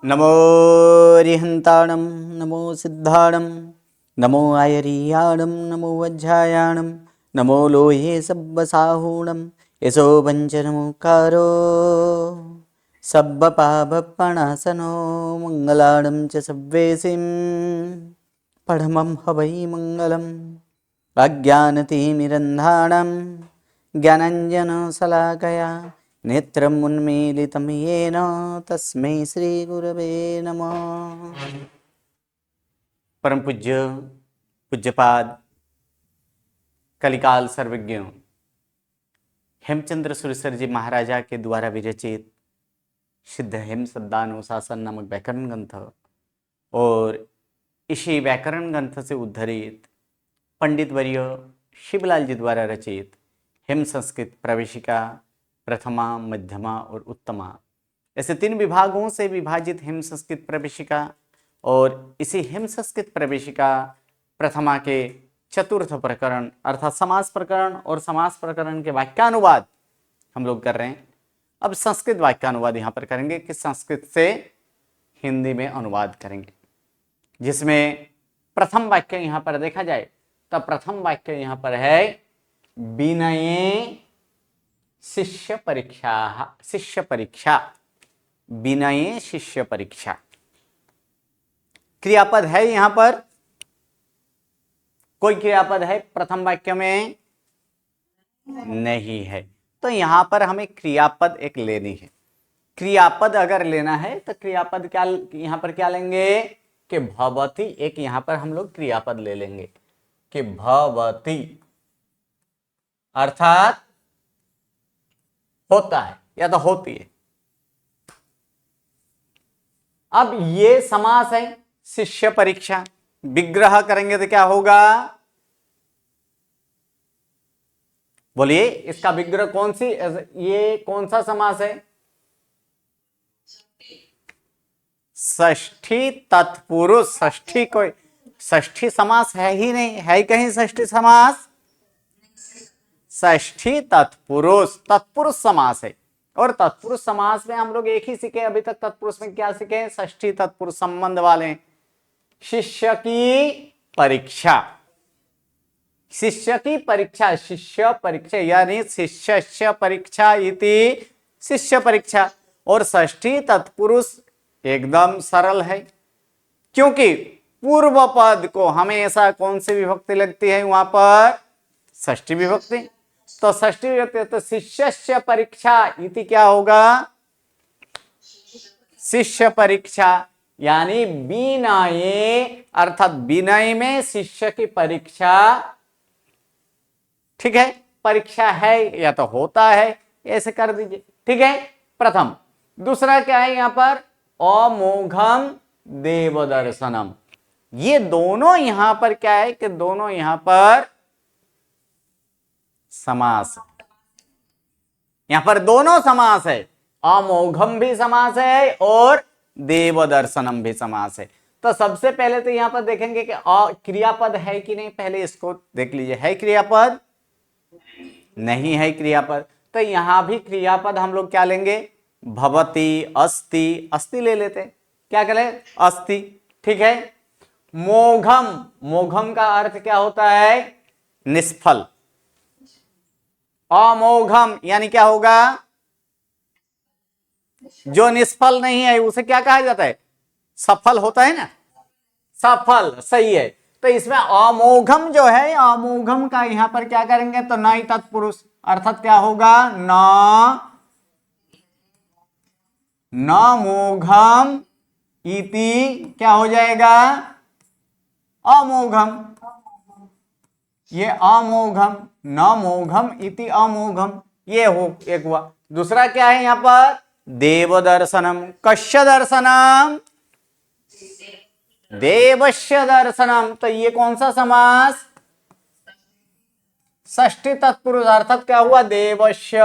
नमो रिहन्ताणं नमो सिद्धाणं नमो आयरीयाणं नमो वज्रायाणं नमो लोहे सब्बसाहूणं यशो वञ्चनमुकारो सब्बपापपणासनो मङ्गलाणं च सव्वेसिं पढमं हवै मङ्गलम् अज्ञानतिमिरन्धाणं ज्ञानाञ्जनशलाकया नेत्रम् उन्मीलितं येन तस्मै श्रीगुरवे नमः। परम पूज्य पूज्यपाद कलिकाल सर्वज्ञ हेमचंद्र सुरेश्वर जी महाराजा के द्वारा विरचित सिद्ध हेम शब्दानुशासन नामक व्याकरण ग्रंथ और इसी व्याकरण ग्रंथ से उद्धरित पंडित वर्य शिवलाल जी द्वारा रचित हेम संस्कृत प्रवेशिका प्रथमा, मध्यमा और उत्तमा, ऐसे 3 विभागों से विभाजित हेम संस्कृत प्रवेशिका और इसी हेम संस्कृत प्रवेशिका प्रथमा के चतुर्थ प्रकरण अर्थात समास प्रकरण और समास प्रकरण के वाक्यानुवाद हम लोग कर रहे हैं। अब संस्कृत वाक्यानुवाद यहाँ पर करेंगे कि संस्कृत से हिंदी में अनुवाद करेंगे, जिसमें प्रथम वाक्य यहाँ पर देखा जाए तो प्रथम वाक्य यहाँ पर है विनये शिष्य परीक्षा। विनये शिष्य परीक्षा क्रियापद है, यहां पर कोई क्रियापद है प्रथम वाक्य में नहीं है, तो यहां पर हमें क्रियापद एक लेनी है। क्रियापद अगर लेना है तो क्रियापद क्या यहां पर क्या लेंगे कि भवति, एक यहां पर हम लोग क्रियापद ले लेंगे कि भवति अर्थात होता है या तो होती है। अब ये समास है शिष्य परीक्षा, विग्रह करेंगे तो क्या होगा, बोलिए इसका विग्रह कौन सी, ये कौन सा समास है, षष्ठी तत्पुरुष। षष्ठी कोई षष्ठी समास है ही नहीं, है कहीं षष्ठी समास, षष्ठी तत्पुरुष, तत्पुरुष समास है। और तत्पुरुष समास में हम लोग एक ही सीखे अभी तक, तत्पुरुष में क्या सीखे, षष्ठी तत्पुरुष संबंध वाले। शिष्य की परीक्षा, शिष्य की परीक्षा, शिष्य परीक्षा यानी शिष्य परीक्षा इति शिष्य परीक्षा। और षष्ठी तत्पुरुष एकदम सरल है, क्योंकि पूर्व पद को हमेशा कौन सी विभक्ति लगती है, वहां पर षष्ठी विभक्ति। तो षष्ठी विभक्ति तो शिष्य परीक्षा इति क्या होगा, शिष्य परीक्षा यानी विनये अर्थात विनय में शिष्य की परीक्षा। ठीक है, परीक्षा है या तो होता है, ऐसे कर दीजिए। ठीक है, प्रथम। दूसरा क्या है यहां पर, अमोघम देव दर्शनम। ये दोनों यहां पर क्या है कि दोनों यहां पर समास, यहां पर दोनों समास है, अमोघम भी समास है और देव दर्शनम भी समास है। तो सबसे पहले तो यहां पर देखेंगे कि क्रियापद है कि नहीं, पहले इसको देख लीजिए। है क्रियापद, नहीं है क्रियापद, तो यहां भी क्रियापद हम लोग क्या लेंगे, भवति, अस्ति, अस्ति ले लेते, क्या करें, अस्ति। ठीक है, मोघम, मोघम का अर्थ क्या होता है, निष्फल। अमोघम यानी क्या होगा, जो निष्फल नहीं है उसे क्या कहा जाता है, सफल होता है ना, सफल, सही है। तो इसमें अमोघम जो है, अमोघम का यहां पर क्या करेंगे तो नई तत्पुरुष अर्थात क्या होगा, न मोघम इति क्या हो जाएगा, अमोघम। ये अमोघम, न मोघम इति अमोघम, ये हो एक हुआ। दूसरा क्या है यहां पर, देव दर्शनम। कस्य दर्शनम, देवस्य दर्शनम। तो ये कौन सा समास, षष्ठी तत्पुरुष अर्थात क्या हुआ, देवस्य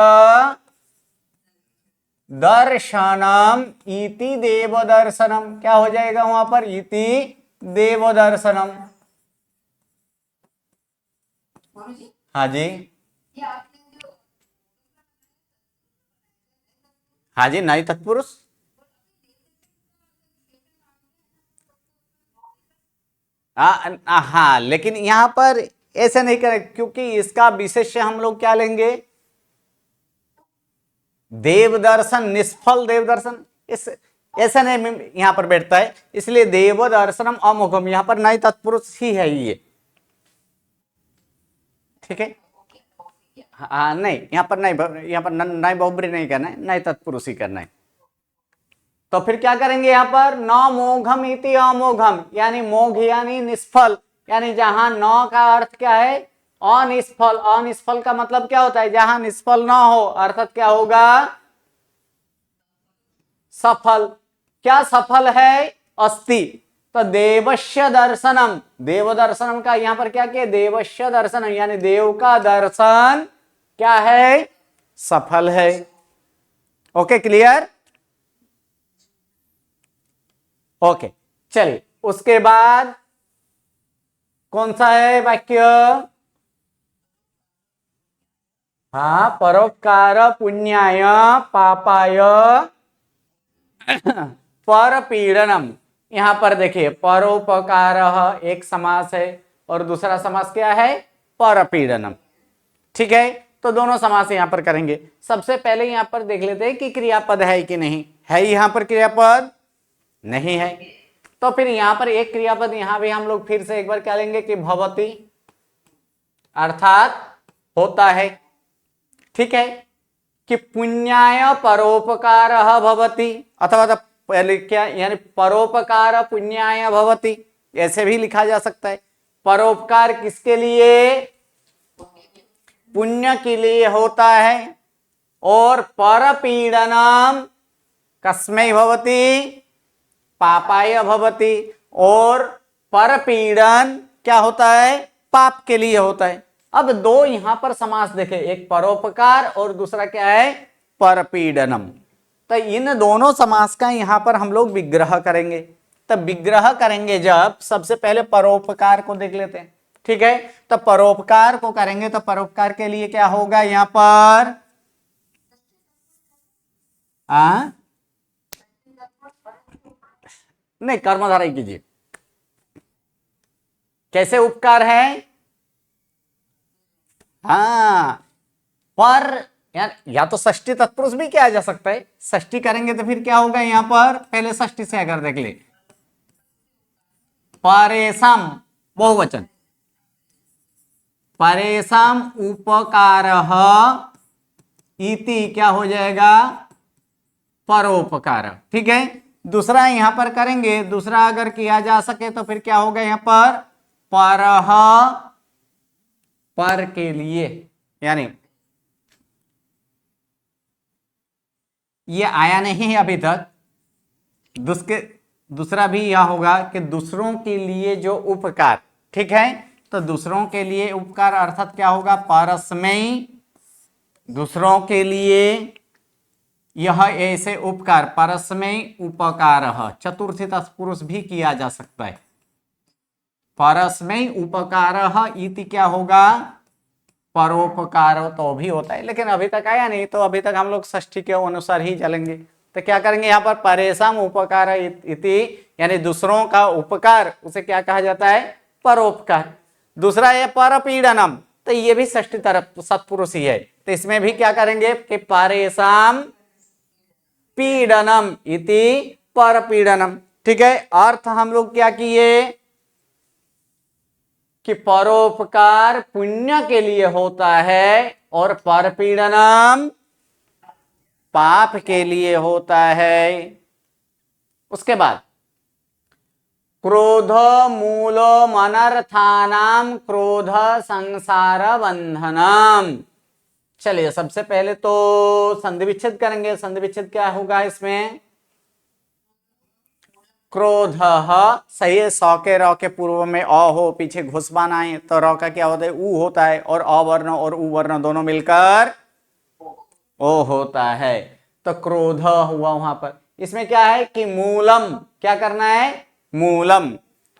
दर्शनम इति देव दर्शनम। क्या हो जाएगा वहां पर, इति देव दर्शनम। हाँ जी, हाँ जी, नई तत्पुरुष, हाँ, लेकिन यहां पर ऐसे नहीं करें, क्योंकि इसका विशेष हम लोग क्या लेंगे, देव दर्शन, निष्फल देव दर्शन, इस ऐसा नहीं यहां पर बैठता है, इसलिए देव दर्शनम अमोघम, यहां पर नई तत्पुरुष ही है ये। ठीक है, हाँ नहीं, यहाँ पर नहीं, यहाँ पर नई बहुब्री नहीं करना है, नई तत्पुरुष ही करना है। तो फिर क्या करेंगे यहाँ पर, न मोघम इति अमोघम, यानी मोघ यानी निष्फल, यानी जहां न का अर्थ क्या है, अनिष्फल। अनिष्फल का मतलब क्या होता है, जहां निष्फल ना हो, अर्थात क्या होगा, सफल। क्या सफल है, अस्ति। तो देवस्य दर्शनम, देव दर्शनम का यहां पर क्या किया, देवस्य दर्शनम, यानी देव का दर्शन क्या है, सफल है। Okay, clear. ओके, चलिए उसके बाद कौन सा है वाक्य, हाँ, परोपकार पुण्याय पापाय परपीड़नम। यहां पर देखिए, परोपकार एक समास है और दूसरा समास क्या है, परपीड़नम। ठीक है, तो दोनों समास यहां पर करेंगे। सबसे पहले यहां पर देख लेते हैं कि क्रियापद है कि नहीं है, यहां पर क्रियापद नहीं है। तो फिर यहां पर एक क्रियापद, यहां भी हम लोग फिर से एक बार क्या लेंगे कि भवति, अर्थात होता है। ठीक है, कि पुण्याय परोपकार भवति, अथवा तो पहले क्या, यानी परोपकार पुण्याय भवति, ऐसे भी लिखा जा सकता है। परोपकार किसके लिए, पुण्य के लिए होता है, और परपीड़नम कस्मै भवति, पापाय भवति, और परपीड़न क्या होता है, पाप के लिए होता है। अब दो यहां पर समास देखें, एक परोपकार और दूसरा क्या है, परपीड़नम। तो इन दोनों समास का यहां पर हम लोग विग्रह करेंगे। तब विग्रह करेंगे जब, सबसे पहले परोपकार को देख लेते हैं। ठीक है, तो परोपकार को करेंगे तो परोपकार के लिए क्या होगा यहां पर, नहीं, कर्मधारय कीजिए। कैसे उपकार है, हाँ, पर या तो षष्ठी तत्पुरुष भी किया जा सकता है। षष्ठी करेंगे तो फिर क्या होगा यहां पर, पहले षष्ठी से अगर देख ले, परेशम बहुवचन, परेशम उपकार इति क्या हो जाएगा, परोपकार। ठीक है, दूसरा यहां पर करेंगे, दूसरा अगर किया जा सके तो फिर क्या होगा यहां पर, परह, पर के लिए, यानी ये आया नहीं है अभी तक। दूसरा भी यह होगा कि दूसरों के लिए जो उपकार। ठीक है, तो दूसरों के लिए उपकार अर्थात क्या होगा, परस्मै, दूसरों के लिए यह ऐसे उपकार, परस्मै उपकार, चतुर्थी तत्पुरुष भी किया जा सकता है। परस्मै उपकार इति क्या होगा, परोपकार तो भी होता है, लेकिन अभी तक आया नहीं, तो अभी तक हम लोग षष्ठी के अनुसार ही चलेंगे। तो क्या करेंगे यहाँ पर, परेशम उपकार इति, यानी दूसरों का उपकार, उसे क्या कहा जाता है, परोपकार। दूसरा है परपीड़नम, तो ये भी षष्ठी तरफ सत्पुरुष ही है, तो इसमें भी क्या करेंगे कि परेशम पीड़नम इति परपीड़नम। ठीक है, अर्थ हम लोग क्या किए कि परोपकार पुण्य के लिए होता है और परपीड़नम पाप के लिए होता है। उसके बाद क्रोध मूलम अनर्थानाम क्रोध संसार बंधनम। चलिए सबसे पहले तो संधि विच्छेद करेंगे। संधि विच्छेद क्या होगा इसमें, क्रोध सही है, सौ के रौ के पूर्व में अ हो, पीछे घुसबान आए तो रौ का क्या होता है, ऊ होता है, और अवर्ण और उ वर्ण दोनों मिलकर ओ होता है। तो क्रोध हुआ वहां पर। इसमें क्या है कि मूलम, क्या करना है, मूलम,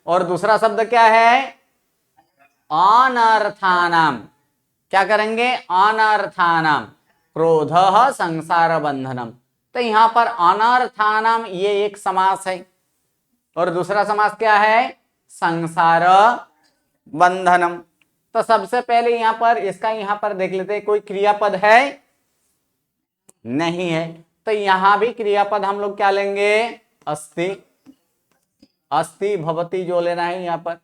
और दूसरा शब्द क्या है, अनर्थानाम। क्या करेंगे, अनर्थानाम, क्रोध संसार बंधनम। तो यहां पर अनर्थानाम ये एक समास है, और दूसरा समास क्या है, संसार बंधनम। तो सबसे पहले यहां पर इसका यहां पर देख लेते हैं, कोई क्रियापद है नहीं है, तो यहां भी क्रियापद हम लोग क्या लेंगे, अस्ति। अस्ति भवति जो लेना है यहां पर,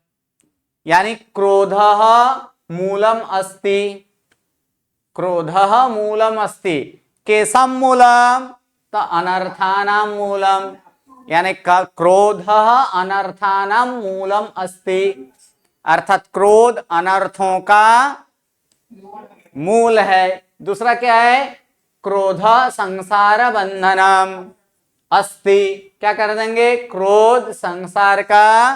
यानी क्रोधः मूलम अस्ति। क्रोधः मूलम अस्ति, केसम मूलम, तो अनर्थानाम मूलम, यानी क्रोधः अनर्थानाम मूलम अस्ति, अर्थात क्रोध अनर्थों का मूल है। दूसरा क्या है, क्रोध संसार बंधनम अस्ति, क्या कर देंगे, क्रोध संसार का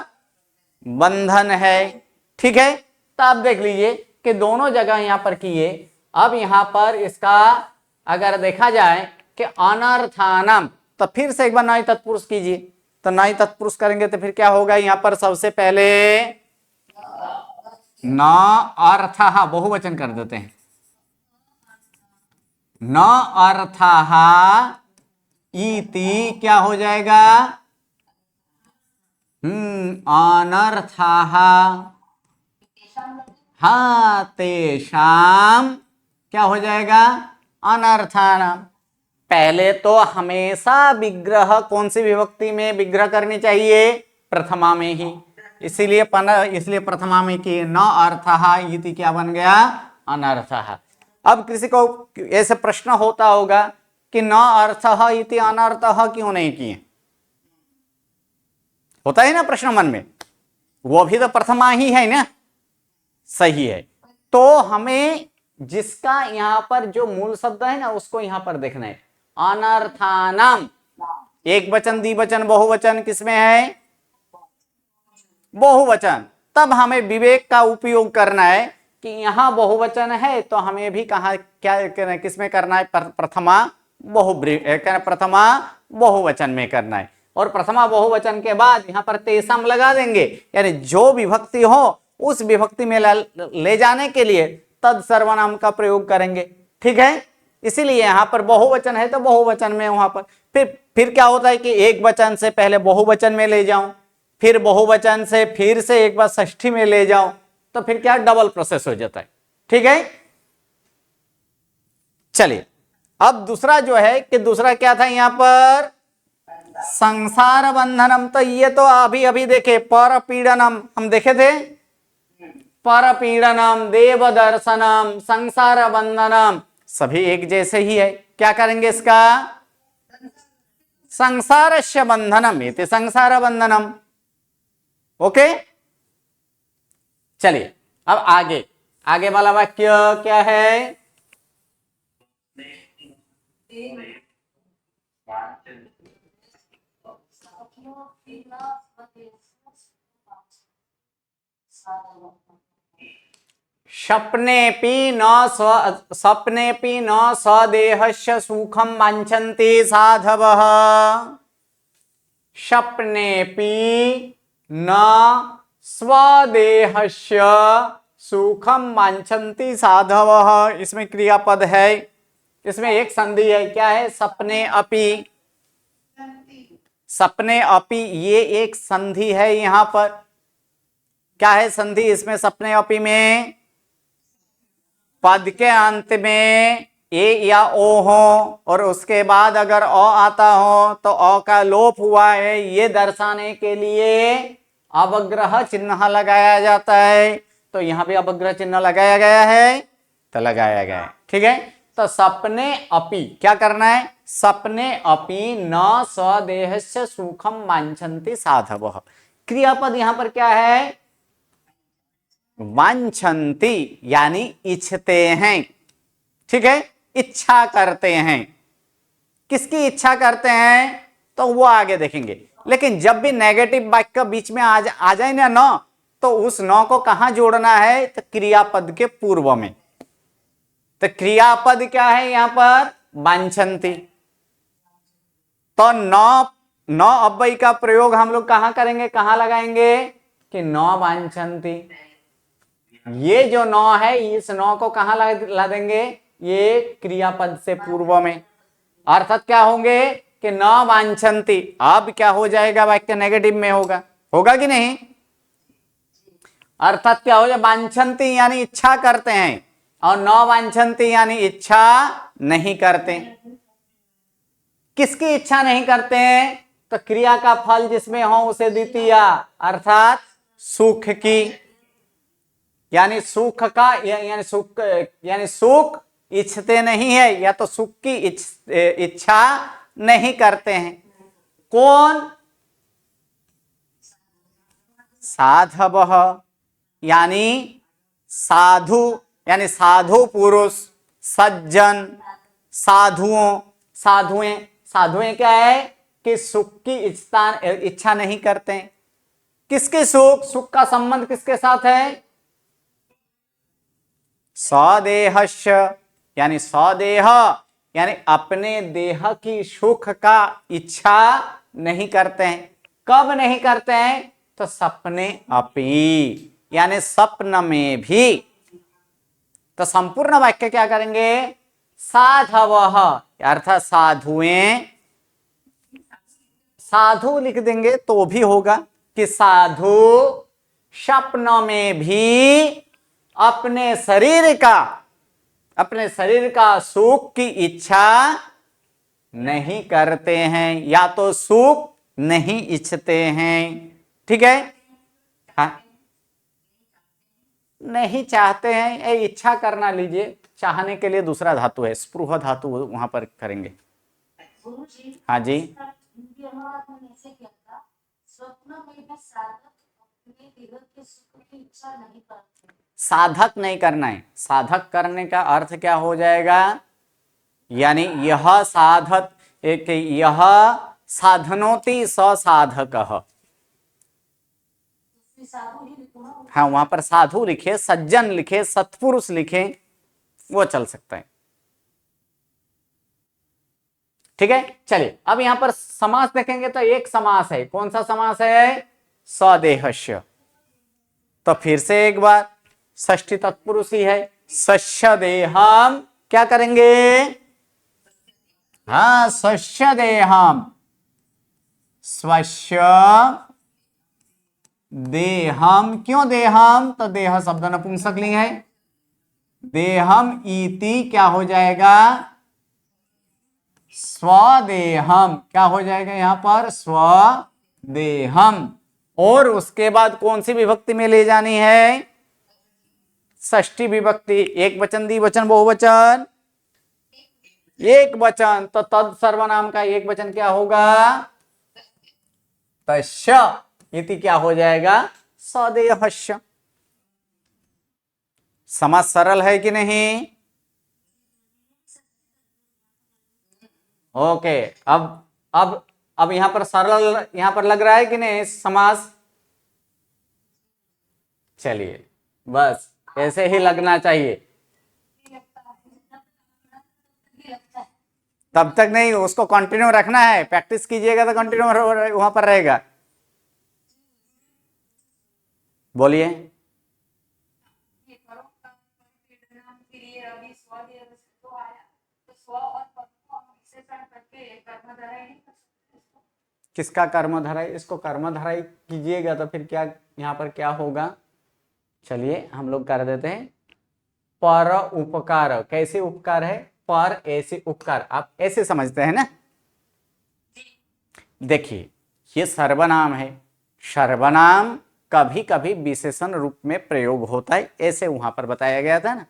बंधन है। ठीक है, तो आप देख लीजिए कि दोनों जगह यहां पर किए। अब यहां पर इसका अगर देखा जाए कि अनर्थानम, तो फिर से एक बार नाई तत्पुरुष कीजिए, तो नाई तत्पुरुष करेंगे तो फिर क्या होगा, यहां पर सबसे पहले न अर्थः बहुवचन कर देते हैं, न अर्थः इति क्या हो जाएगा, अनर्थः, हाँ तेषाम क्या हो जाएगा, अनर्थानाम। पहले तो हमेशा विग्रह कौन सी विभक्ति में विग्रह करनी चाहिए, प्रथमा में ही, इसलिए प्रथमा में की न अर्थः इति क्या बन गया, अनर्थः। अब किसी को ऐसे प्रश्न होता होगा कि न अर्थः इति अनर्थः क्यों नहीं किए, होता है ना प्रश्न मन में, वो भी तो प्रथमा ही है ना, सही है। तो हमें जिसका यहां पर जो मूल शब्द है ना उसको यहां पर देखना है, अनर्थानाम। एक वचन, द्विवचन, बहुवचन किसमें है, बहुवचन। तब हमें विवेक का उपयोग करना है कि यहां बहुवचन है तो हमें भी कहा क्या किसमें करना है, प्रथमा प्रथमा बहुवचन में करना है। और प्रथमा बहुवचन के बाद यहां पर तेसम लगा देंगे, यानी जो विभक्ति हो उस विभक्ति में ले जाने के लिए तद सर्वनाम का प्रयोग करेंगे। ठीक है, इसीलिए यहां पर बहुवचन है तो बहुवचन में वहां पर फिर क्या होता है कि एक वचन से पहले बहुवचन में ले जाऊं, फिर बहुवचन से फिर से एक बार षष्ठी में ले जाऊं, तो फिर क्या डबल प्रोसेस हो जाता है। ठीक है, चलिए अब दूसरा जो है कि दूसरा क्या था यहां पर, संसार बंधनम। तो ये तो अभी अभी देखे, पर पीड़नम हम देखे थे, पर पीड़नम, देव दर्शनम, संसार बंधनम, सभी एक जैसे ही है। क्या करेंगे इसका, संसारस्य बंधनम इति संसार बंधनम। ओके, चलिए अब आगे, आगे वाला वाक्य क्या है, सपनेपि न स्वदेहस्य सुखम वाञ्छन्ति साधवः। सपनेपि न स्वदेहस्य सुखम वाञ्छन्ति साधवः, इसमें क्रियापद है, इसमें एक संधि है, क्या है, सपने अपि। सपने अपि ये एक संधि है, यहां पर क्या है संधि इसमें, सपने अपि में पद के अंत में ए या ओ हो और उसके बाद अगर अ आता हो तो अ का लोप हुआ है, ये दर्शाने के लिए अवग्रह चिन्ह लगाया जाता है। तो यहां भी अवग्रह चिन्ह लगाया गया है, तो लगाया गया है। ठीक है, तो सपने अपि क्या करना है, सपने अपि न स्वदेहस्य सुखम वाञ्छन्ति साधवः। क्रियापद यहां पर क्या है, वांछन्ति, यानी इच्छते हैं। ठीक है, इच्छा करते हैं, किसकी इच्छा करते हैं तो वो आगे देखेंगे। लेकिन जब भी नेगेटिव वाक्य बीच में आ जाए ना न, तो उस न को कहां जोड़ना है, तो क्रियापद के पूर्व में। तो क्रियापद क्या है यहां पर, वांछन्ति। तो न अव्यय का प्रयोग हम लोग कहां करेंगे, कहां लगाएंगे कि न वांछन्ति। ये जो नौ है इस नौ को कहां ला देंगे, ये क्रियापद से पूर्व में, अर्थात क्या होंगे कि न वांछन्ति। अब क्या हो जाएगा, वाक्य नेगेटिव में होगा, होगा कि नहीं, अर्थात क्या हो जाए, वांछन्ति यानी इच्छा करते हैं, और न वांछन्ति यानी इच्छा नहीं करते। किसकी इच्छा नहीं करते हैं? तो क्रिया का फल जिसमें हो उसे द्वितीय, अर्थात सुख की, यानी सुख का यानी सुख इच्छते नहीं है, या तो सुख की इच्छा नहीं करते हैं। कौन? साधवः, यानी साधु, यानी साधु पुरुष, सज्जन, साधुओं। साधुएं क्या है कि सुख की इच्छा नहीं करते हैं। किसके सुख? सुख का संबंध किसके साथ है? स्वदेहस्य, यानी स्वदेह, यानी अपने देह की सुख का इच्छा नहीं करते हैं। कब नहीं करते हैं? तो सपने अपि, यानी स्वप्न में भी। तो संपूर्ण वाक्य क्या करेंगे? साधवः अर्थात साधुएं, साधु लिख देंगे तो भी होगा कि साधु स्वप्न में भी अपने शरीर का सुख की इच्छा नहीं करते हैं, या तो सुख नहीं इच्छते हैं। ठीक है, हाँ, नहीं चाहते हैं, इच्छा करना लीजिए, चाहने के लिए दूसरा धातु है, स्पृह धातु वहां पर करेंगे। हाँ जी, साधक नहीं करना है। साधक करने का अर्थ क्या हो जाएगा? यानी यह साधनोति स साधकः। हाँ, वहां पर साधु लिखे, सज्जन लिखे, सत्पुरुष लिखे, वो चल सकता है। ठीक है, चलिए अब यहां पर समास देखेंगे तो एक समास है। कौन सा समास है? स्वदेहस्य। तो फिर से एक बार, षष्ठी तत्पुरुष ही है। सस्य देहम, क्या करेंगे? हाँ, सस्य देहम, स्वस्य देहम। क्यों देहम? तो देह शब्द नपुंसकलिंग है। देहम इति क्या हो जाएगा? स्वदेहम। क्या हो जाएगा यहां पर? स्वदेहम। और उसके बाद कौन सी विभक्ति में ले जानी है? षष्ठी विभक्ति। एक वचन, द्विवचन, बहुवचन? एक वचन। तो तद सर्वनाम का एक वचन क्या होगा? तस्य इति क्या हो जाएगा? सदेहस्य। समास सरल है कि नहीं? ओके, अब यहां पर सरल, यहां पर लग रहा है कि नहीं समास? चलिए, बस ऐसे ही लगना चाहिए। तब तक नहीं, उसको कंटिन्यू रखना है। प्रैक्टिस कीजिएगा तो कंटिन्यू वहां पर रहेगा। बोलिए। किसका कर्मधारय? इसको कर्मधारय कीजिएगा तो फिर क्या यहाँ पर क्या होगा? चलिए हम लोग कर देते हैं। पर उपकार। कैसे उपकार है? पर ऐसे उपकार, आप ऐसे समझते हैं ना? देखिए, ये सर्वनाम है। सर्वनाम कभी कभी विशेषण रूप में प्रयोग होता है, ऐसे वहां पर बताया गया था ना।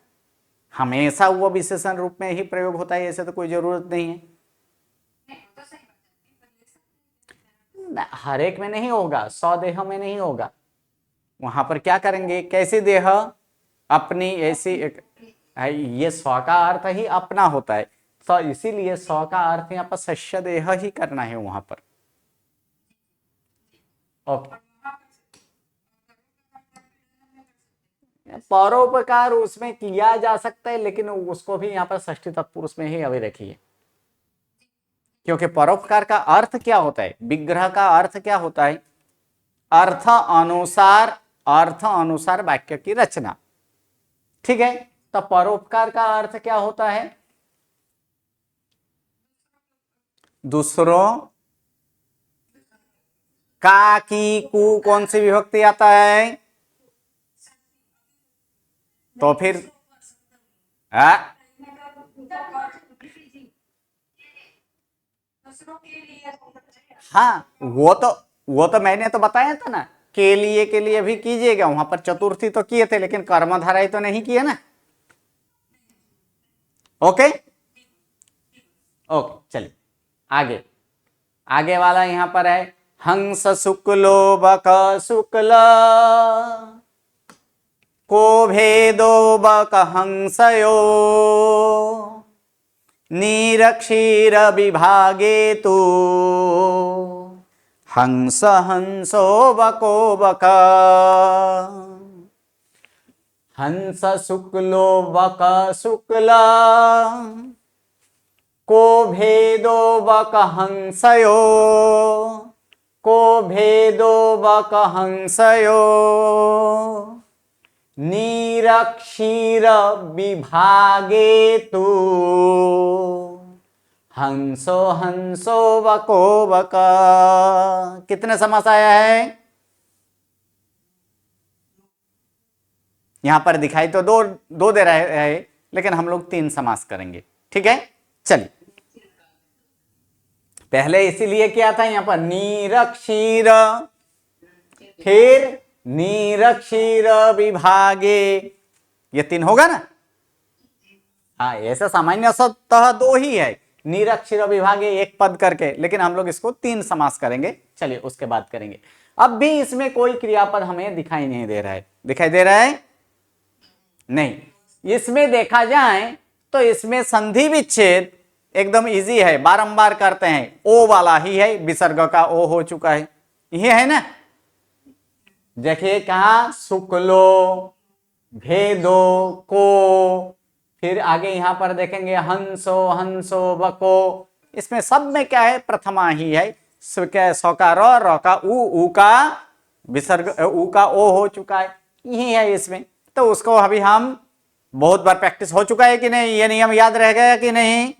हमेशा वो विशेषण रूप में ही प्रयोग होता है, ऐसे तो कोई जरूरत नहीं है। हर एक में नहीं होगा, स्वदेह में नहीं होगा। वहां पर क्या करेंगे? कैसे देह? अपनी ऐसी ये स्व का अर्थ ही अपना होता है, तो इसीलिए स्व का अर्थ यहाँ पर सस्य देह ही करना है वहां पर। ओके, परोपकार उसमें किया जा सकता है, लेकिन उसको भी यहाँ पर षष्ठी तत्पुरुष में ही अभी रखिए, क्योंकि परोपकार का अर्थ क्या होता है? विग्रह का अर्थ क्या होता है? अर्थ अनुसार वाक्य की रचना। ठीक है, तो परोपकार का अर्थ क्या होता है? दूसरों का, की, कु, कौन सी विभक्ति आता है? तो फिर आ, हाँ वो तो मैंने तो बताया था ना, के लिए भी कीजिएगा, वहां पर चतुर्थी तो किए थे लेकिन कर्मधारय तो नहीं किए ना। ओके ओके चलिए आगे। आगे वाला यहां पर है हंस शुक्लो बक शुक्ल को भेदो बक हंसयो नीरक्षीर विभागे तु हंस हंसो बको बक। हंस शुक्लो बक शुक्ल को भेदो बक हंसयो को भेदो बक हंसयो नीरक्षीर विभागे तु हंसो हंसो बको बक। कितने समास आया है यहां पर? दिखाई तो दो दो दे रहे हैं लेकिन हम लोग 3 समास करेंगे। ठीक है चलिए। पहले इसीलिए क्या था यहां पर नीरक्षीर, फिर नीरक्षीर विभागे, ये 3 होगा ना। हाँ ऐसा सामान्यतः 2 ही है, नीरक्षीर विभागे एक पद करके, लेकिन हम लोग इसको 3 समास करेंगे। चलिए उसके बाद करेंगे। अब भी इसमें कोई क्रियापद हमें दिखाई नहीं दे रहा है। दिखाई दे रहा है नहीं। इसमें देखा जाए तो इसमें संधि विच्छेद एकदम इजी है, बारंबार करते हैं। ओ वाला ही है, विसर्ग का ओ हो चुका है, ये है ना। देखिए कहा शुक्लो भेदो को, फिर आगे यहां पर देखेंगे हंसो हंसो बको। इसमें सब में क्या है प्रथमा ही है, सौ का र का उ का विसर्ग उ का ओ हो चुका है, यही है इसमें। तो उसको अभी हम बहुत बार प्रैक्टिस हो चुका है कि नहीं, ये नियम याद रह गया कि नहीं?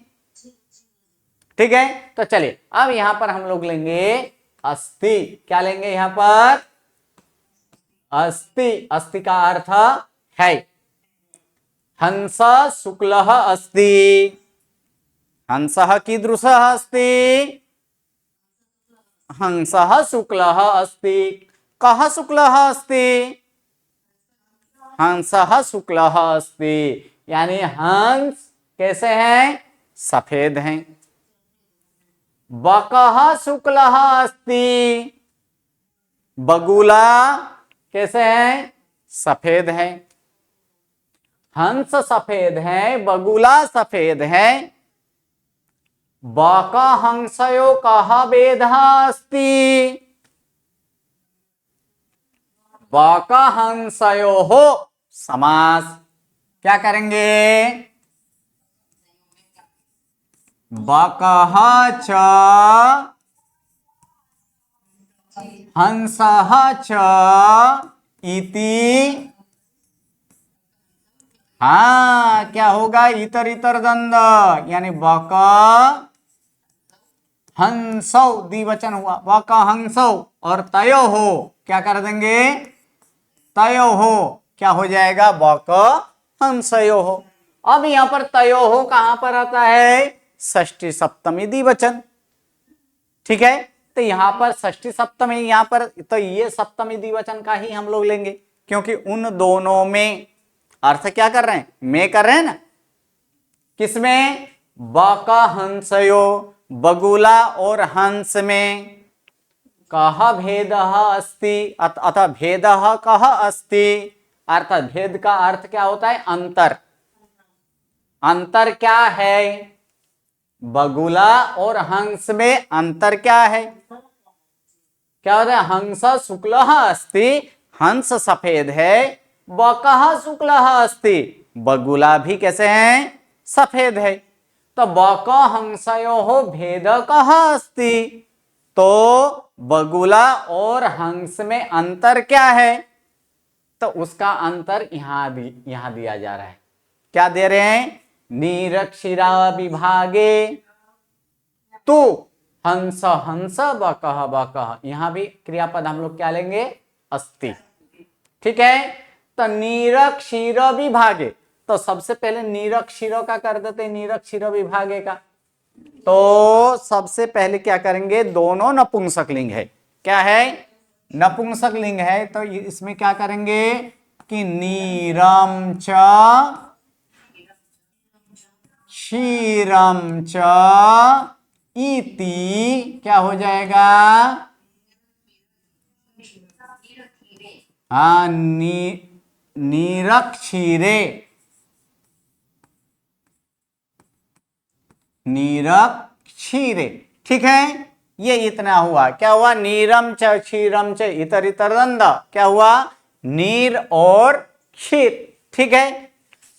ठीक है तो चलिए अब यहां पर हम लोग लेंगे अस्ति। क्या लेंगे यहां पर? अस्ति। अस्ति का अर्थ है हंस शुक्ल अस्ति। हंस कीदृशः अस्ति? हंस शुक्ल अस्ति। कः शुक्ल अस्ति? हंस शुक्ल अस्ति। यानी हंस कैसे हैं? सफेद हैं। बकः शुक्ल अस्ति। बगुला कैसे हैं? सफेद है। हंस सफेद है, बगुला सफेद है। बक हंसयो कः भेदः अस्ति? बक हंसयो हो समास। क्या करेंगे? बकः च हंसः च इति। हाँ क्या होगा? इतर इतर दंड, यानी बक हंसो द्विवचन हुआ, बक हंसो। और तयो हो क्या कर देंगे? तयो हो क्या हो जाएगा? बक हंसयो हो। अब यहां पर तयो हो कहां पर आता है? षष्ठी सप्तमी द्विवचन। ठीक है तो यहां पर षष्ठी सप्तमी, यहां पर तो ये सप्तमी द्विवचन का ही हम लोग लेंगे, क्योंकि उन दोनों में अर्थ क्या कर रहे हैं? में कर रहे हैं ना। किसमें? बक हंसयो, बगुला और हंस में। कः भेदः अस्ति, अतः भेदः कः अस्ति, अर्थात भेद का अर्थ क्या होता है? अंतर। अंतर क्या है? बगुला और हंस में अंतर क्या है? क्या होता है? हंस शुक्ल अस्ति, हंस सफेद है। बकः शुक्ल अस्ति, बगुला भी कैसे हैं? सफेद है। तो बक हंसयो भेद कः अस्ति, तो बगुला और हंस में अंतर क्या है? तो उसका अंतर यहां दिया जा रहा है। क्या दे रहे हैं? नीरक्षीरा विभागे तु हंस हंस बकः बकः। यहां भी क्रियापद हम लोग क्या लेंगे? अस्ति। ठीक है तो नीरक क्षीर विभागे, तो सबसे पहले नीरक क्षीर का कर देते, नीरक क्षीर विभागे का। तो सबसे पहले क्या करेंगे, दोनों नपुंसकलिंग है, क्या है, नपुंसकलिंग है, तो इसमें क्या करेंगे कि नीरम च क्षीरम च इति क्या हो जाएगा, हाँ नीरक क्षीरे, नीरक क्षीरे, ठीक है। ये इतना हुआ, क्या हुआ, नीरम च क्षीरम च इतर इतर दंड, क्या हुआ, नीर और क्षीर, ठीक है।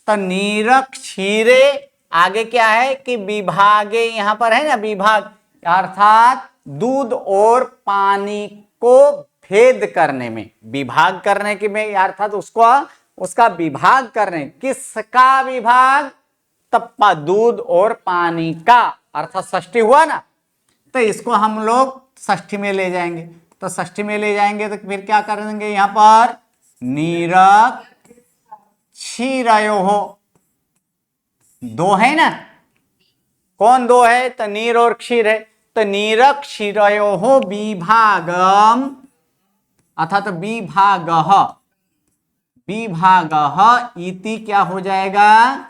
तो नीरक क्षीरे, आगे क्या है कि विभागे, यहां पर है ना विभाग, अर्थात दूध और पानी को भेद करने में, विभाग करने के में, अर्थात उसको उसका विभाग करने, किसका विभाग, तप्पा दूध और पानी का, अर्थात षष्ठी हुआ ना, तो इसको हम लोग षष्ठी में ले जाएंगे। तो षष्ठी में ले जाएंगे तो फिर क्या कर देंगे, यहां पर नीरक क्षीरयो हो, दो है ना, कौन दो है, तो नीर और क्षीर है, तो नीरक क्षीरयो हो विभागम, अर्थात विभागः, विभागः इति क्या हो जाएगा,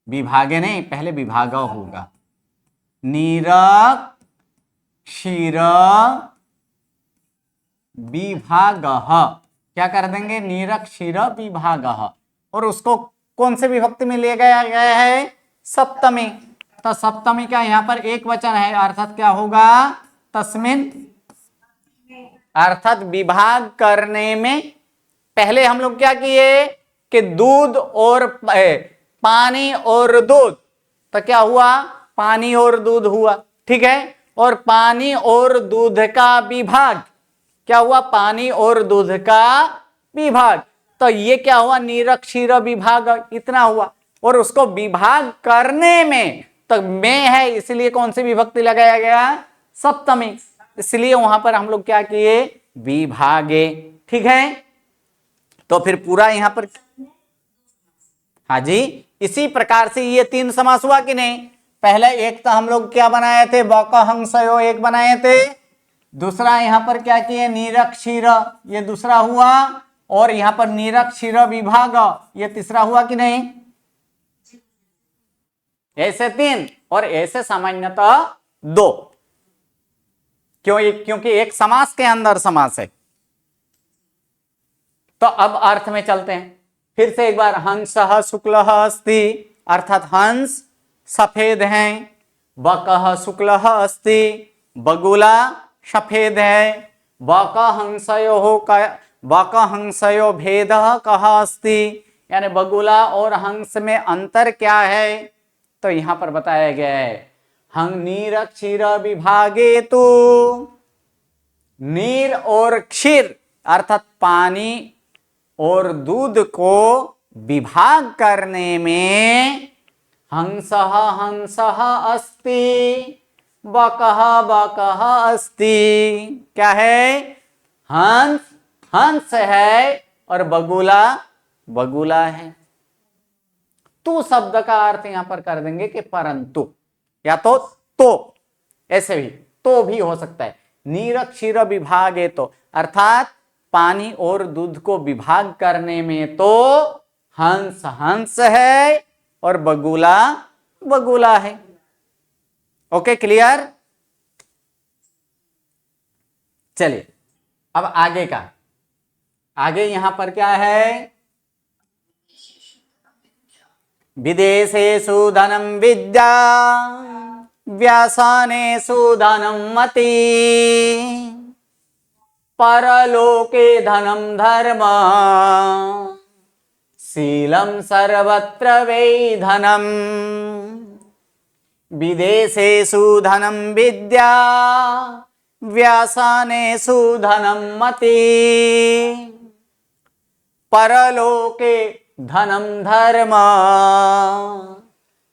विभागे नहीं, पहले विभाग होगा, नीरक क्षीर विभागः, क्या कर देंगे, नीरक क्षीर विभागः, और उसको कौन से विभक्ति में ले गया गया है, सप्तमी, तो सप्तमी का यहां पर एक वचन है, अर्थात क्या होगा, तस्मिन, अर्थात विभाग करने में पहले हम लोग क्या किए कि दूध और पानी और दूध, तो क्या हुआ, पानी और दूध हुआ, ठीक है, और पानी और दूध का विभाग, क्या हुआ, पानी और दूध का विभाग, तो ये क्या हुआ, नीरक क्षीर विभाग, इतना हुआ, और उसको विभाग करने में, तो में है इसलिए कौन सी विभक्ति लगाया गया, सप्तमी, इसलिए वहां पर हम लोग क्या किए, विभागे, ठीक है। तो फिर पूरा यहां पर, हाँ जी, इसी प्रकार से ये तीन समास हुआ कि नहीं, पहले एक तो हम लोग क्या बनाए थे, बकहंसयो एक बनाए थे, दूसरा यहां पर क्या किए, नीरक क्षीर, ये दूसरा हुआ, और यहां पर नीरक क्षीर विभाग, ये तीसरा हुआ कि नहीं, ऐसे तीन, और ऐसे सामान्यतः दो, क्योंकि एक समास के अंदर समास है। तो अब अर्थ में चलते हैं फिर से एक बार, हंस शुक्ल अस्ति, अर्थात हंस सफेद हैं, बकः शुक्ल अस्ति, बगुला सफेद है, बकहंसयो भेद कः अस्ति, यानी बगुला और हंस में अंतर क्या है, तो यहां पर बताया गया है, नीर क्षीर विभागे तो, नीर और क्षीर अर्थात पानी और दूध को विभाग करने में, हंसः हंसः अस्ति, बकः बकः अस्ति, क्या है, हंस हंस है और बगुला बगुला है। तू शब्द का अर्थ यहां पर कर देंगे कि परंतु, या तो ऐसे भी तो भी हो सकता है, नीर क्षीर विभागे तो, अर्थात पानी और दूध को विभाग करने में तो हंस हंस है और बगुला बगुला है। Okay, clear. चलिए अब आगे का, आगे यहां पर क्या है, विदेशेषु धनम विद्या, व्यासानेषु धनम मति, परलोके धनम धर्म, शीलम सर्वत्र वै धनम। विदेशेषु धनम विद्या, व्यासानेषु धनम मति, परलोके धनम धर्म,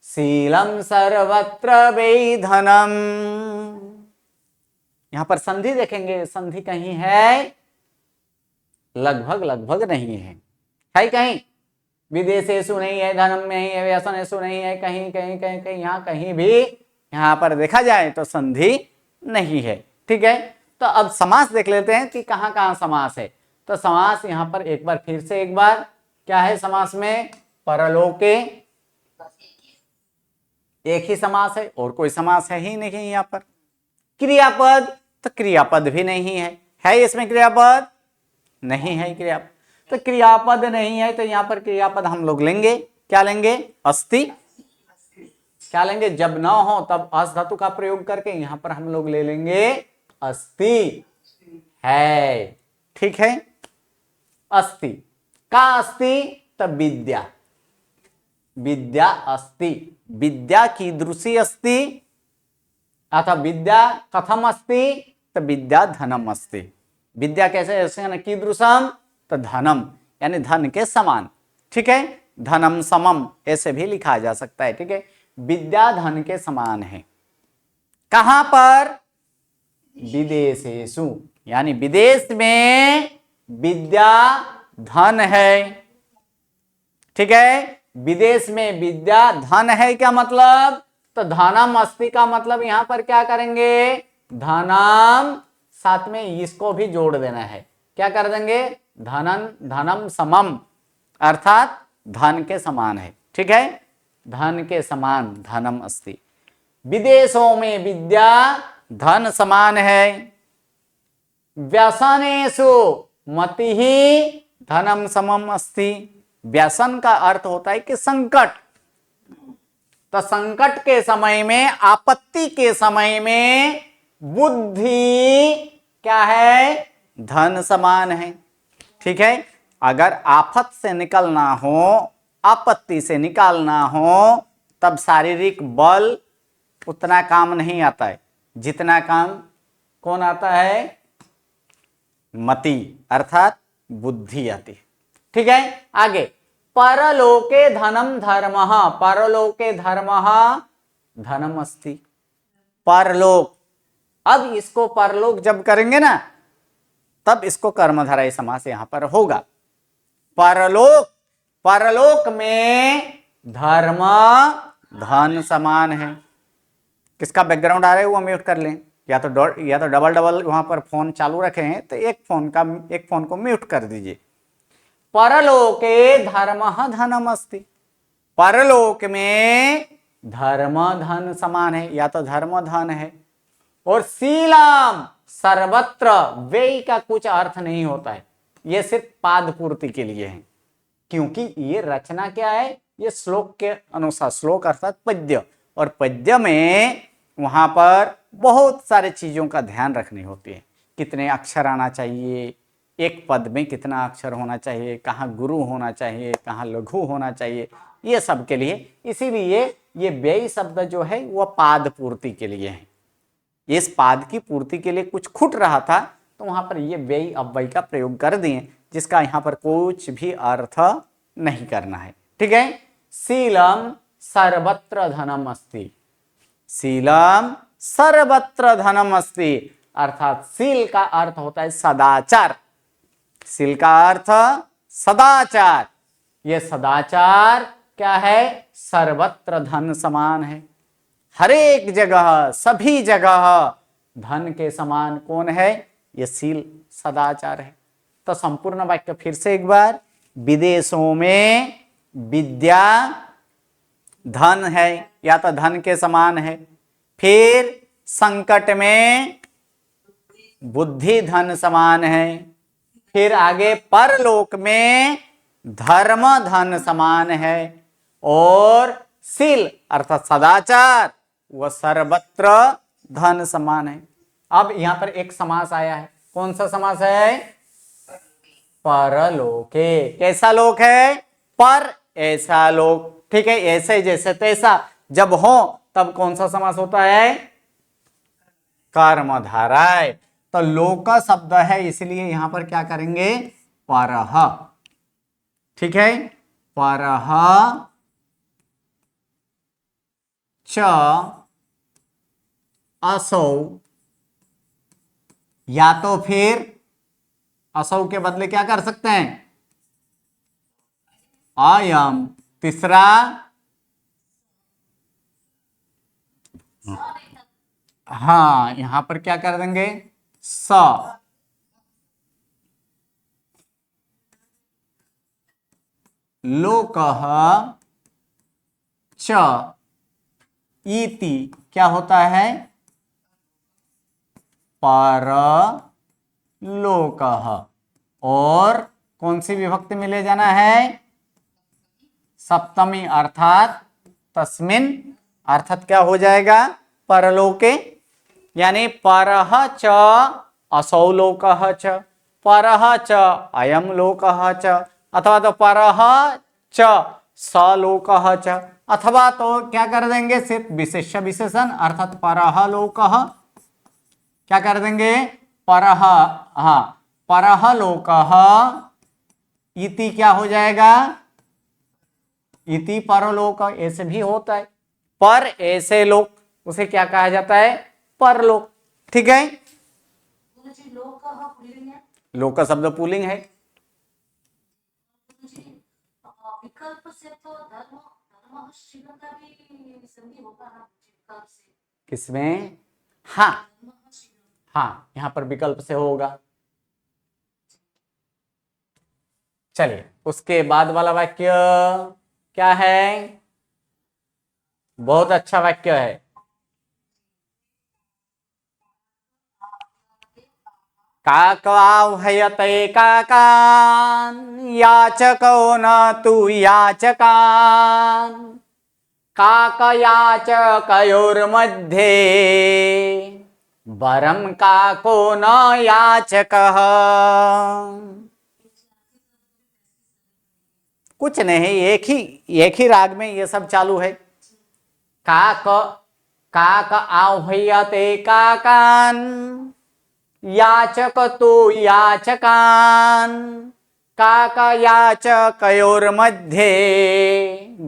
शीलम सर्वत्र वै धनम। यहां पर संधि देखेंगे, संधि कहीं है? लगभग लगभग नहीं है कहीं? विदेशेषु नहीं है, धनम नहीं है, व्यसनेषु नहीं है, कहीं कहीं कहीं कहीं यहाँ कहीं भी यहाँ पर देखा जाए तो संधि नहीं है। ठीक है, तो अब समास देख लेते हैं कि कहाँ कहाँ समास है। तो समास यहाँ पर एक बार फिर से एक बार क्या है समास में? परलोके, एक ही समास है और कोई समास है ही नहीं। यहाँ पर क्रियापद, तो क्रियापद भी नहीं है इसमें क्रियापद? नहीं है क्रियापद। तो क्रियापद नहीं है तो यहाँ पर क्रियापद हम लोग लेंगे, क्या लेंगे? अस्ति। क्या लेंगे? जब न हो तब अस धातु का प्रयोग करके यहाँ पर हम लोग ले लेंगे अस्ति है। ठीक है, अस्ति का अस्ति? तब विद्या, विद्या अस्ति, विद्या कीदृशी अस्ति अथवा विद्या कथम अस्ति? तो विद्या धनम अस्ति। विद्या कैसे? ऐसे कीदृशम? तो धनम, यानी धन के समान। ठीक है, धनम समम ऐसे भी लिखा जा सकता है। ठीक है, विद्या धन के समान है। कहां पर? विदेशेषु, यानी विदेश में विद्या धन है। ठीक है, विदेश में विद्या धन है, क्या मतलब? तो धनम अस्ति का मतलब यहां पर क्या करेंगे? धनम, साथ में इसको भी जोड़ देना है। क्या कर देंगे? धनम समम, अर्थात धन के समान है। ठीक है, धन के समान, धनम अस्ति। विदेशों में विद्या धन समान है। व्यसनेषु मतिः धनम समम अस्ति। व्यसन का अर्थ होता है कि संकट, तो संकट के समय में, आपत्ति के समय में बुद्धि क्या है? धन समान है। ठीक है, अगर आफत से निकलना हो, आपत्ति से निकालना हो, तब शारीरिक बल उतना काम नहीं आता है जितना काम कौन आता है? मति, अर्थात बुद्धि आती है। ठीक है, आगे परलोके धनम धर्मः, परलोके धर्मः धनम अस्ति। परलोक, अब इसको परलोक जब करेंगे ना तब इसको कर्मधारय समास यहां पर होगा। परलोक, परलोक में धर्म धन समान है। किसका बैकग्राउंड आ रहा है वो म्यूट कर लें, या तो डबल डबल वहां पर फोन चालू रखे हैं तो एक फोन को म्यूट कर दीजिए। परलोके धर्मः धनम अस्ति, परलोक में धर्म धन समान है, या तो धर्म धन है। और शीलम, सर्वत्र व्यय का कुछ अर्थ नहीं होता है, यह सिर्फ पाद पूर्ति के लिए है, क्योंकि ये रचना क्या है? ये श्लोक के अनुसार, श्लोक अर्थात पद्य, और पद्य में वहां पर बहुत सारे चीजों का ध्यान रखनी होती है। कितने अक्षर आना चाहिए, एक पद में कितना अक्षर होना चाहिए, कहाँ गुरु होना चाहिए, कहाँ लघु होना चाहिए, ये सब के लिए। इसीलिए ये व्यय शब्द जो है वह पाद पूर्ति के लिए है। इस पाद की पूर्ति के लिए कुछ खुट रहा था तो वहां पर ये व्यय अव्यय का प्रयोग कर दिए, जिसका यहाँ पर कुछ भी अर्थ नहीं करना है। ठीक है, शीलम सर्वत्र धनम अस्ति, शीलम सर्वत्र धनम अस्ति, अर्थात शील का अर्थ होता है सदाचार। शील का अर्थ सदाचार, ये सदाचार क्या है? सर्वत्र धन समान है। हर एक जगह, सभी जगह धन के समान कौन है? ये शील सदाचार है। तो संपूर्ण वाक्य फिर से एक बार, विदेशों में विद्या धन है, या तो धन के समान है। फिर संकट में बुद्धि धन समान है। फिर आगे परलोक में धर्म धन समान है। और शील अर्थात सदाचार वह सर्वत्र धन समान है। अब यहां पर एक समास आया है, कौन सा समास है? परलोके। कैसा लोक है? पर ऐसा लोक। ठीक है, ऐसे जैसे तैसा जब हो तब कौन सा समास होता है? कर्मधारय। तो लोक शब्द है, इसलिए यहां पर क्या करेंगे? परह। ठीक है, परह च असौ या तो फिर असौ के बदले क्या कर सकते हैं, अयम। तीसरा हाँ, यहां पर क्या कर देंगे, स। लोकः च इति क्या होता है, परलोकः। और कौन सी विभक्ति में ले जाना है, सप्तमी, अर्थात तस्मिन, अर्थात क्या हो जाएगा, परलोके। यानी परः च असौ लोकः च, परः च अयम लोकः च, अथवा तो परः च स लोकः च, अथवा तो क्या कर देंगे, सिर्फ विशेष्य विशेषण, अर्थात परः लोकः क्या कर देंगे, परः, हाँ, परः लोकः इति क्या हो जाएगा, इति परलोक। ऐसे भी होता है, पर ऐसे लोक, उसे क्या कहा जाता है, परलोक। ठीक है, लोक शब्द पुल्लिंग है। विकल्प से तो धर्म धर्म शिव का भी संधि होगा ना, विकल्प से। किसमें, हाँ हाँ, यहां पर विकल्प से होगा। चलिए, उसके बाद वाला वाक्य क्या है, बहुत अच्छा वाक्य है। काकवाह्वयते काकान् याचको न तु याचकान्, काकयाचकयोर्मध्ये वरं काको न याचकः। कुछ नहीं, एक ही राग में ये सब चालू है। काक काक आह्वयते काकान् याचक तो याचकान्, काकयाचकयोर्मध्ये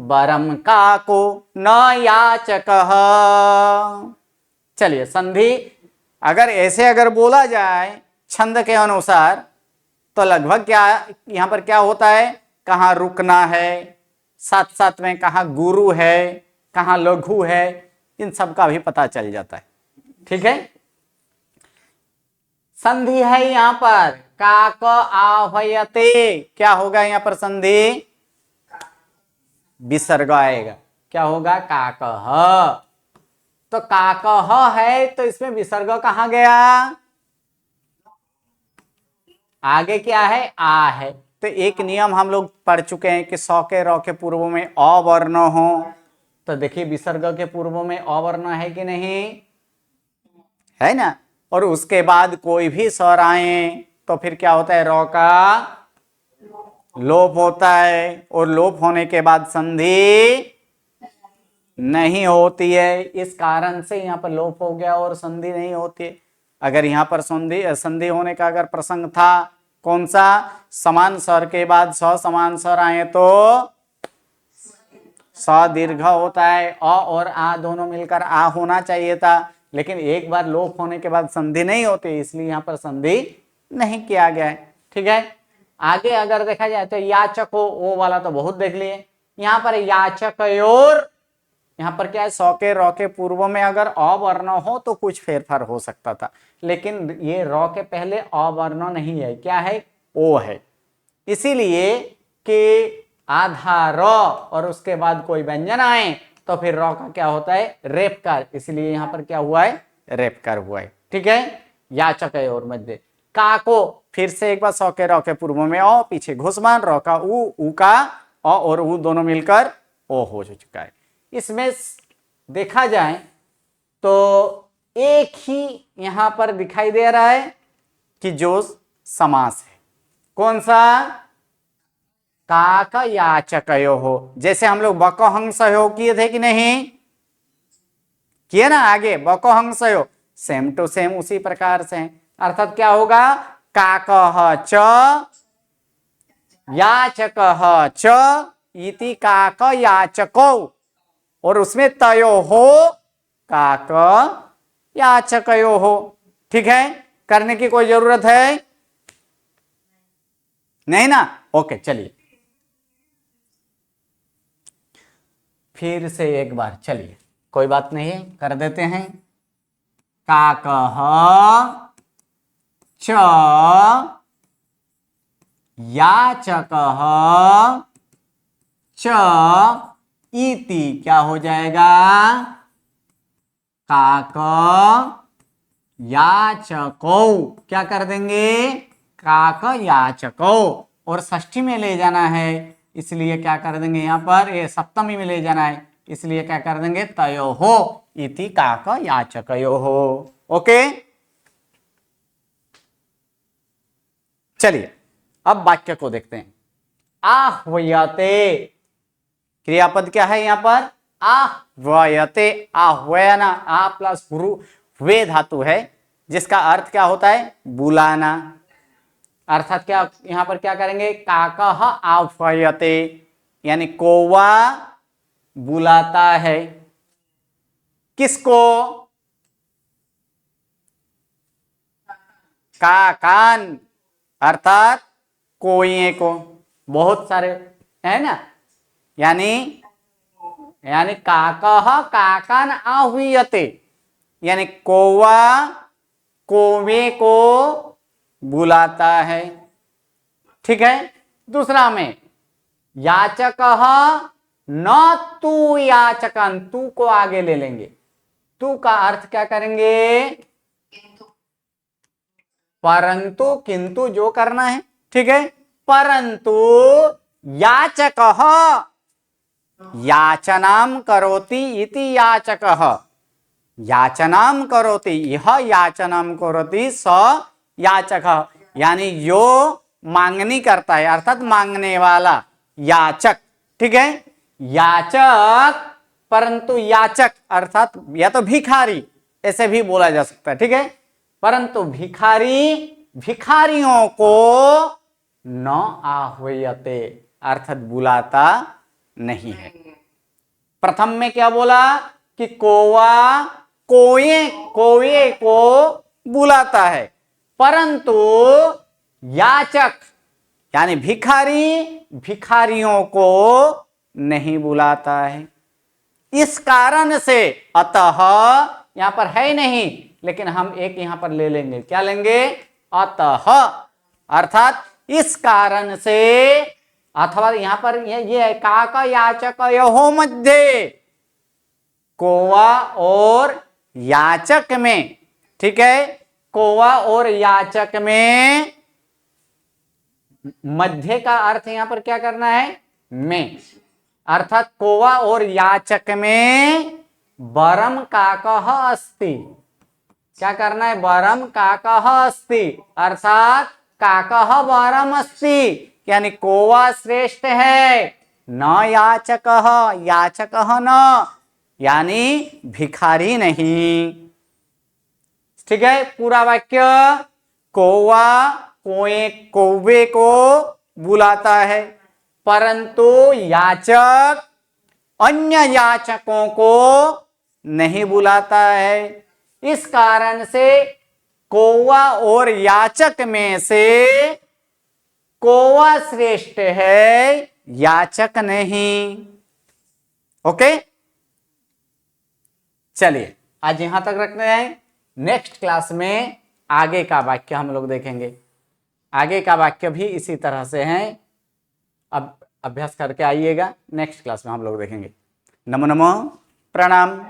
वरं काको न याचकः। चलिए, संधि अगर ऐसे अगर बोला जाए छंद के अनुसार तो लगभग क्या यहां पर क्या होता है, कहाँ रुकना है, साथ साथ में कहाँ गुरु है, कहाँ लघु है, इन सब का भी पता चल जाता है। ठीक है, संधि है यहां पर काक आह्वयते, क्या होगा यहां पर संधि, विसर्ग आएगा, क्या होगा, काकः। तो काकः है तो इसमें विसर्ग कहां गया, आगे क्या है, आ है। तो एक नियम हम लोग पढ़ चुके हैं कि सौ के रौ के पूर्व में अवर्ण हो, तो देखिए विसर्ग के पूर्व में अवर्ण है कि नहीं, है ना। और उसके बाद कोई भी स्वर आए तो फिर क्या होता है, रौ का लोप होता है, और लोप होने के बाद संधि नहीं होती है। इस कारण से यहाँ पर लोप हो गया और संधि नहीं होती है। अगर यहाँ पर संधि होने का अगर प्रसंग था, कौन सा, समान स्वर के बाद समान स्वर आए तो स दीर्घ होता है, अ और आ दोनों मिलकर आ होना चाहिए था, लेकिन एक बार लोप होने के बाद संधि नहीं होती, इसलिए यहाँ पर संधि नहीं किया गया है। ठीक है, आगे अगर देखा जाए तो याचक हो, वो वाला तो बहुत देख लिए। यहाँ पर याचकयोर, यहाँ पर क्या है, सौ के रौ के पूर्व में अगर अवर्ण हो तो कुछ फेरफार हो सकता था, लेकिन ये रौ के पहले अवर्ण नहीं है, क्या है, ओ है। इसीलिए कि आधा रौ और उसके बाद कोई व्यंजन आए तो फिर रौ का क्या होता है, रेपकार, इसलिए यहां पर क्या हुआ है, रेपकार हुआ है। ठीक है, याचक है और मध्य काको, फिर से एक बार सौ के रौ के पूर्व में ओ, पीछे घुसमान, रौ का ऊ का ओ और ऊ दोनों मिलकर ओ हो चुका है। इसमें देखा जाए तो एक ही यहां पर दिखाई दे रहा है कि जो समास है, कौन सा, काक याचकयो हो। जैसे हम लोग बको हंसयो किए थे कि नहीं, किए ना, आगे बको हंसयो, सेम टू सेम उसी प्रकार से, अर्थात क्या होगा, काकः च याचकः च इति काक याचको, और उसमें तयो हो काक याचकयो हो। ठीक है, करने की कोई जरूरत है? नहीं ना? ओके, चलिए फिर से एक बार, चलिए कोई बात नहीं है, कर देते हैं। काकः च याचकः च इति क्या हो जाएगा? काक याचको, क्या कर देंगे? काक याचको। और षष्ठी में ले जाना है, इसलिए क्या कर देंगे यहाँ पर? ये सप्तमी में ले जाना है, इसलिए क्या कर देंगे? तयोहो इति काक याचकयोहो। ओके, चलिए अब वाक्य को देखते हैं। आह्वयते, क्रियापद क्या है यहाँ पर? आह्वयते। आह्वयना, आ प्लस गुरु वे धातु है, जिसका अर्थ क्या होता है? बुलाना। अर्थात क्या यहां पर क्या करेंगे? काकः आह्वयते, यानी कौवा बुलाता है। किसको? काकान, अर्थात कोये को। बहुत सारे है ना, यानी काकः काकान आह्वयते, यानी कौवा कौवे को बुलाता है। ठीक है। दूसरा में याचकः न तू याचकन, तू को आगे ले लेंगे। तू का अर्थ क्या करेंगे? परंतु, किंतु जो करना है। ठीक है। परंतु याचकः याचनाम करोति इति याचकः, याचनाम करोति, यह याचनाम करोति स याचकः, यानी जो मांगनी करता है, अर्थात मांगने वाला, याचक। ठीक है। याचक, परंतु याचक अर्थात या तो भिखारी, ऐसे भी बोला जा सकता है। ठीक है। परंतु भिखारी भिखारियों को न आह्वयते, अर्थात बुलाता नहीं है। प्रथम में क्या बोला कि कौवा कौवे को बुलाता है, परंतु याचक यानी भिखारी भिखारियों को नहीं बुलाता है। इस कारण से, अतः यहां पर है नहीं, लेकिन हम एक यहां पर ले लेंगे। क्या लेंगे? अतः, अर्थात इस कारण से, अथवा यहां पर ये है काक याचकयोः मध्ये, कौवा और याचक में। ठीक है। कौवा और याचक में, मध्य का अर्थ यहां पर क्या करना है? में, अर्थात कौवा और याचक में वरम काकः अस्ति। क्या करना है? वरम काकः अस्ति, अर्थात काकः वरम अस्ति, यानी कौवा श्रेष्ठ है, न याचकः, याचकः न, यानी भिखारी नहीं। ठीक है। पूरा वाक्य, कौवा कौवे को बुलाता है, परंतु याचक अन्य याचकों को नहीं बुलाता है। इस कारण से कौवा और याचक में से कौवा श्रेष्ठ है, याचक नहीं। ओके, चलिए आज यहां तक रखते हैं। नेक्स्ट क्लास में आगे का वाक्य हम लोग देखेंगे। आगे का वाक्य भी इसी तरह से है। अब अभ्यास करके आइएगा, नेक्स्ट क्लास में हम लोग देखेंगे। नमो नमो, प्रणाम।